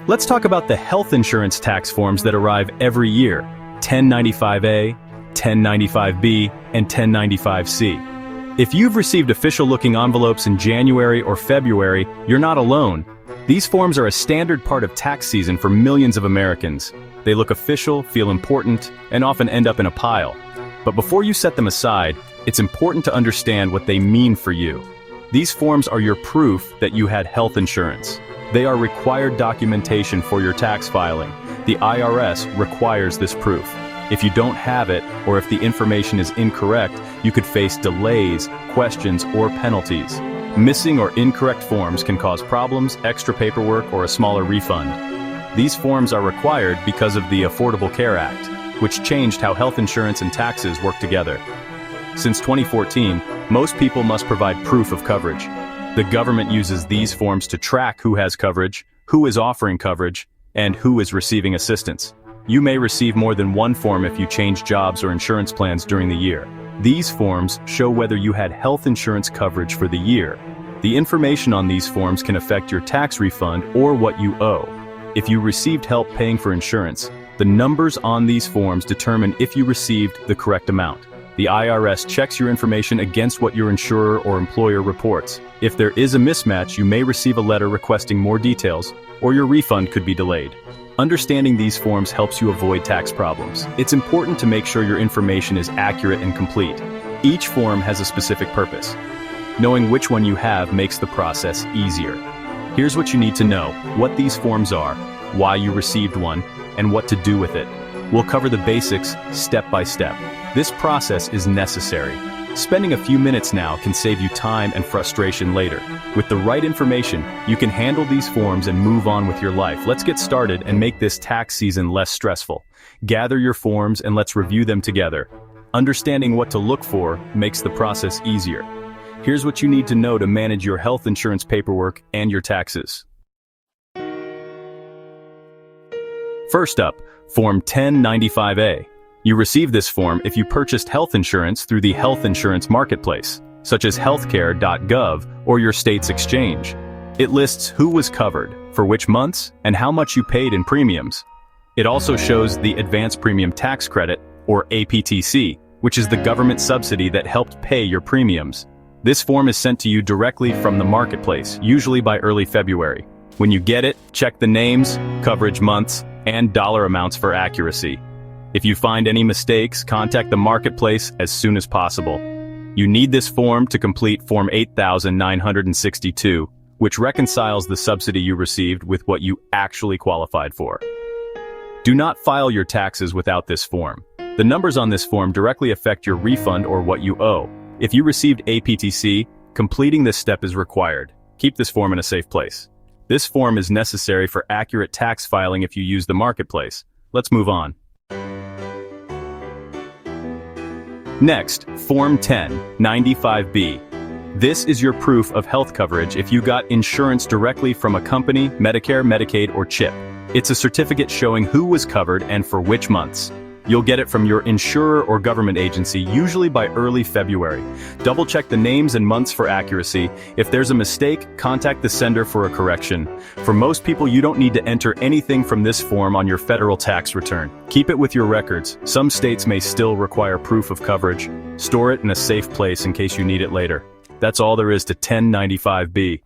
Let's talk about the health insurance tax forms that arrive every year: 1095A, 1095B, and 1095C. If you've received official-looking envelopes in January or February, you're not alone. These forms are a standard part of tax season for millions of Americans. They look official, feel important, and often end up in a pile. But before you set them aside, it's important to understand what they mean for you. These forms are your proof that you had health insurance. They are required documentation for your tax filing. The IRS requires this proof. If you don't have it, or if the information is incorrect, you could face delays, questions, or penalties. Missing or incorrect forms can cause problems, extra paperwork, or a smaller refund. These forms are required because of the Affordable Care Act, which changed how health insurance and taxes work together. Since 2014, most people must provide proof of coverage. The government uses these forms to track who has coverage, who is offering coverage, and who is receiving assistance. You may receive more than one form if you change jobs or insurance plans during the year. These forms show whether you had health insurance coverage for the year. The information on these forms can affect your tax refund or what you owe. If you received help paying for insurance, the numbers on these forms determine if you received the correct amount. The IRS checks your information against what your insurer or employer reports. If there is a mismatch, you may receive a letter requesting more details, or your refund could be delayed. Understanding these forms helps you avoid tax problems. It's important to make sure your information is accurate and complete. Each form has a specific purpose. Knowing which one you have makes the process easier. Here's what you need to know: what these forms are, why you received one, and what to do with it. We'll cover the basics step by step. This process is necessary. Spending a few minutes now can save you time and frustration later. With the right information, you can handle these forms and move on with your life. Let's get started and make this tax season less stressful. Gather your forms and let's review them together. Understanding what to look for makes the process easier. Here's what you need to know to manage your health insurance paperwork and your taxes. First up, Form 1095A. You receive this form if you purchased health insurance through the health insurance marketplace, such as healthcare.gov or your state's exchange. It lists who was covered, for which months, and how much you paid in premiums. It also shows the Advanced Premium Tax Credit, or APTC, which is the government subsidy that helped pay your premiums. This form is sent to you directly from the marketplace, usually by early February. When you get it, check the names, coverage months, and dollar amounts for accuracy. If you find any mistakes, contact the marketplace as soon as possible. You need this form to complete Form 8962, which reconciles the subsidy you received with what you actually qualified for. Do not file your taxes without this form. The numbers on this form directly affect your refund or what you owe. If you received APTC, completing this step is required. Keep this form in a safe place. This form is necessary for accurate tax filing if you use the marketplace. Let's move on. Next, Form 1095B. This is your proof of health coverage if you got insurance directly from a company, Medicare, Medicaid, or CHIP. It's a certificate showing who was covered and for which months. You'll get it from your insurer or government agency, usually by early February. Double-check the names and months for accuracy. If there's a mistake, contact the sender for a correction. For most people, you don't need to enter anything from this form on your federal tax return. Keep it with your records. Some states may still require proof of coverage. Store it in a safe place in case you need it later. That's all there is to 1095B.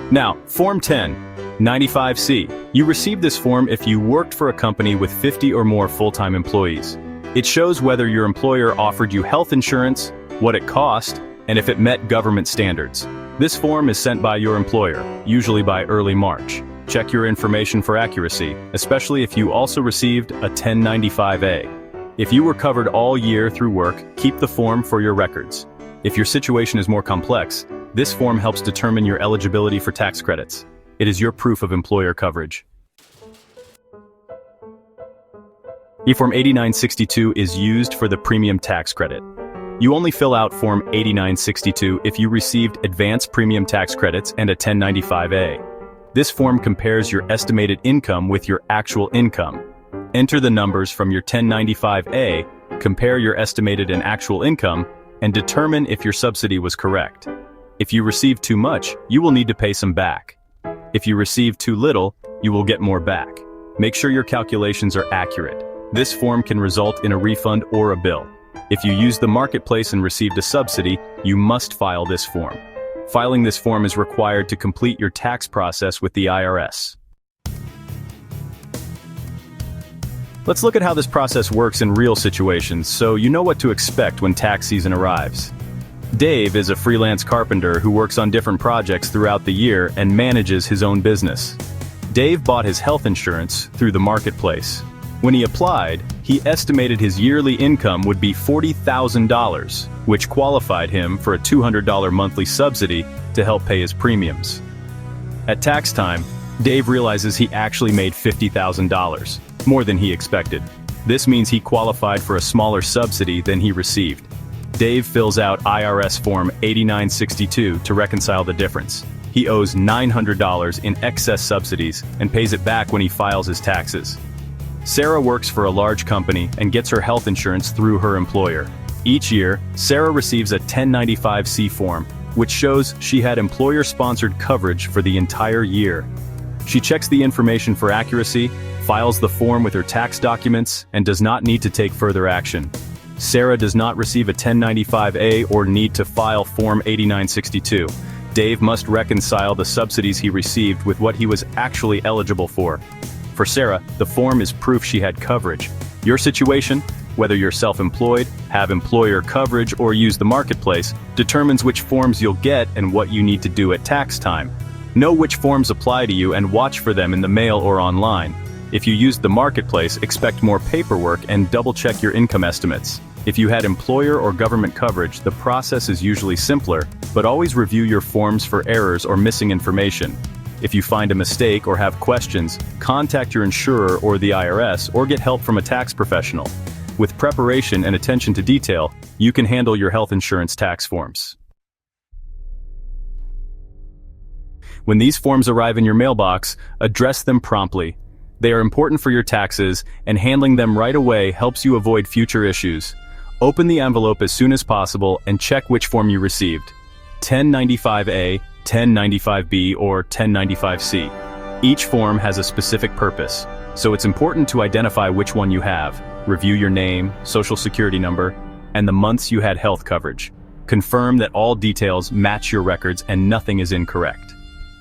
Now, Form 1095C. You received this form if you worked for a company with 50 or more full-time employees. It shows whether your employer offered you health insurance, what it cost, and if it met government standards. This form is sent by your employer, usually by early March. Check your information for accuracy, especially if you also received a 1095A. If you were covered all year through work, keep the form for your records. If your situation is more complex, this form helps determine your eligibility for tax credits. It is your proof of employer coverage. Form 8962 is used for the premium tax credit. You only fill out Form 8962 if you received advanced premium tax credits and a 1095A. This form compares your estimated income with your actual income. Enter the numbers from your 1095A, compare your estimated and actual income, and determine if your subsidy was correct. If you receive too much, you will need to pay some back. If you receive too little, you will get more back. Make sure your calculations are accurate. This form can result in a refund or a bill. If you used the marketplace and received a subsidy, you must file this form. Filing this form is required to complete your tax process with the IRS. Let's look at how this process works in real situations so you know what to expect when tax season arrives. Dave is a freelance carpenter who works on different projects throughout the year and manages his own business. Dave bought his health insurance through the marketplace. When he applied, he estimated his yearly income would be $40,000, which qualified him for a $200 monthly subsidy to help pay his premiums. At tax time, Dave realizes he actually made $50,000, more than he expected. This means he qualified for a smaller subsidy than he received. Dave fills out IRS Form 8962 to reconcile the difference. He owes $900 in excess subsidies and pays it back when he files his taxes. Sarah works for a large company and gets her health insurance through her employer. Each year, Sarah receives a 1095-C form, which shows she had employer-sponsored coverage for the entire year. She checks the information for accuracy, files the form with her tax documents, and does not need to take further action. Sarah does not receive a 1095-A or need to file Form 8962. Dave must reconcile the subsidies he received with what he was actually eligible for. For Sarah, the form is proof she had coverage. Your situation, whether you're self-employed, have employer coverage, or use the marketplace, determines which forms you'll get and what you need to do at tax time. Know which forms apply to you and watch for them in the mail or online. If you used the marketplace, expect more paperwork and double-check your income estimates. If you had employer or government coverage, the process is usually simpler, but always review your forms for errors or missing information. If you find a mistake or have questions, contact your insurer or the IRS or get help from a tax professional. With preparation and attention to detail, you can handle your health insurance tax forms. When these forms arrive in your mailbox, address them promptly. They are important for your taxes, and handling them right away helps you avoid future issues. Open the envelope as soon as possible and check which form you received: 1095-A, 1095-B, or 1095-C. Each form has a specific purpose, so it's important to identify which one you have. Review your name, social security number, and the months you had health coverage. Confirm that all details match your records and nothing is incorrect.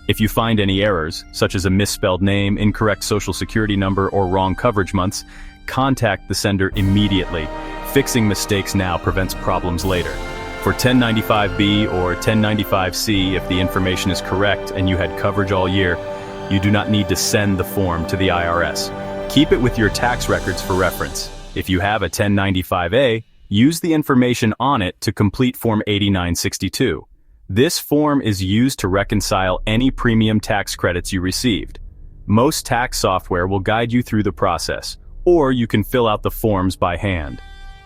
If you find any errors, such as a misspelled name, incorrect social security number, or wrong coverage months, contact the sender immediately. Fixing mistakes now prevents problems later. For 1095-B or 1095-C, if the information is correct and you had coverage all year, you do not need to send the form to the IRS. Keep it with your tax records for reference. If you have a 1095-A, use the information on it to complete Form 8962. This form is used to reconcile any premium tax credits you received. Most tax software will guide you through the process, or you can fill out the forms by hand.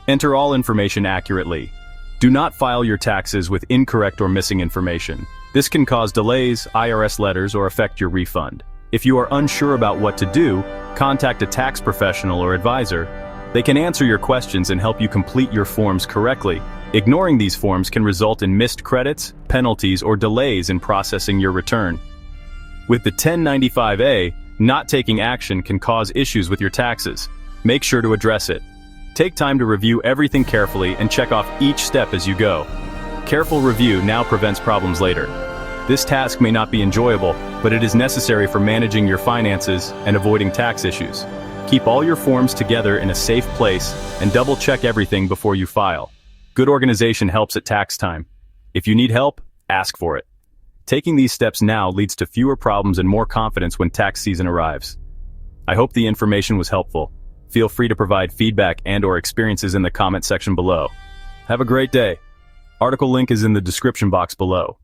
Enter all information accurately. Do not file your taxes with incorrect or missing information. This can cause delays, IRS letters, or affect your refund. If you are unsure about what to do, contact a tax professional or advisor. They can answer your questions and help you complete your forms correctly. Ignoring these forms can result in missed credits, penalties, or delays in processing your return. With the 1095-A, not taking action can cause issues with your taxes. Make sure to address it. Take time to review everything carefully and check off each step as you go. Careful review now prevents problems later. This task may not be enjoyable, but it is necessary for managing your finances and avoiding tax issues. Keep all your forms together in a safe place and double-check everything before you file. Good organization helps at tax time. If you need help, ask for it. Taking these steps now leads to fewer problems and more confidence when tax season arrives. I hope the information was helpful. Feel free to provide feedback and/or experiences in the comment section below. Have a great day. Article link is in the description box below.